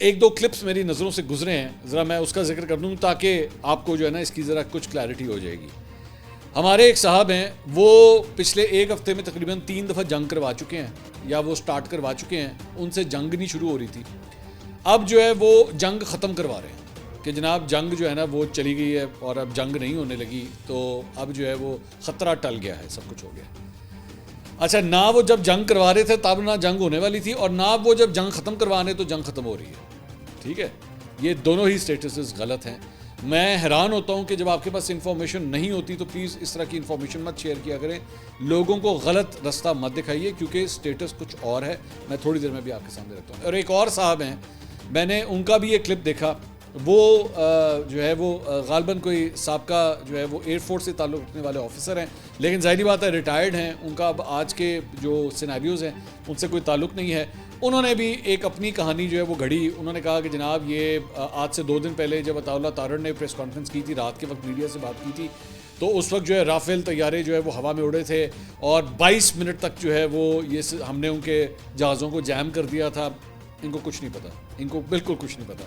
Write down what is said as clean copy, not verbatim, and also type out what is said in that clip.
एक दो क्लिप्स मेरी नज़रों से गुजरे हैं, ज़रा मैं उसका जिक्र कर दूं ताकि आपको जो है ना इसकी ज़रा कुछ क्लैरिटी हो जाएगी। हमारे एक साहब हैं, वो पिछले एक हफ्ते में तकरीबन 3 दफ़ा जंग करवा चुके हैं या वो स्टार्ट करवा चुके हैं। उनसे जंग नहीं शुरू हो रही थी, अब जो है वो जंग ख़त्म करवा रहे हैं कि जनाब जंग जो है ना वो चली गई है और अब जंग नहीं होने लगी, तो अब जो है वो ख़तरा टल गया है, सब कुछ हो गया। अच्छा, ना वो जब जंग करवा रहे थे तब ना जंग होने वाली थी, और ना वो जब जंग ख़त्म करवा रहे तो जंग ख़त्म हो रही है। ठीक है, ये दोनों ही स्टेटसेस गलत हैं। मैं हैरान होता हूँ कि जब आपके पास इन्फॉर्मेशन नहीं होती तो प्लीज़ इस तरह की इन्फॉर्मेशन मत शेयर किया करें, लोगों को गलत रास्ता मत दिखाइए, क्योंकि स्टेटस कुछ और है। मैं थोड़ी देर में भी आपके सामने रखता हूँ। और एक और साहब हैं, मैंने उनका भी एक क्लिप देखा, वो जो है वो गालबन कोई साबका जो है वो एयरफोर्स से ताल्लुक़ रखने वाले ऑफिसर हैं, लेकिन ज़ाहिर बात है रिटायर्ड हैं, उनका अब आज के जो सिनेरियोज़ हैं उनसे कोई ताल्लुक़ नहीं है। उन्होंने भी एक अपनी कहानी जो है वो घड़ी। उन्होंने कहा कि जनाब ये आज से 2 दिन पहले जब अताउल्लाह तारड़ ने प्रेस कॉन्फ्रेंस की थी, रात के वक्त मीडिया से बात की थी, तो उस वक्त जो है राफेल तैयारे जो है वो हवा में उड़े थे और 22 मिनट तक जो है वो हमने उनके जहाज़ों को जैम कर दिया था। इनको कुछ नहीं पता, इनको बिल्कुल कुछ नहीं पता।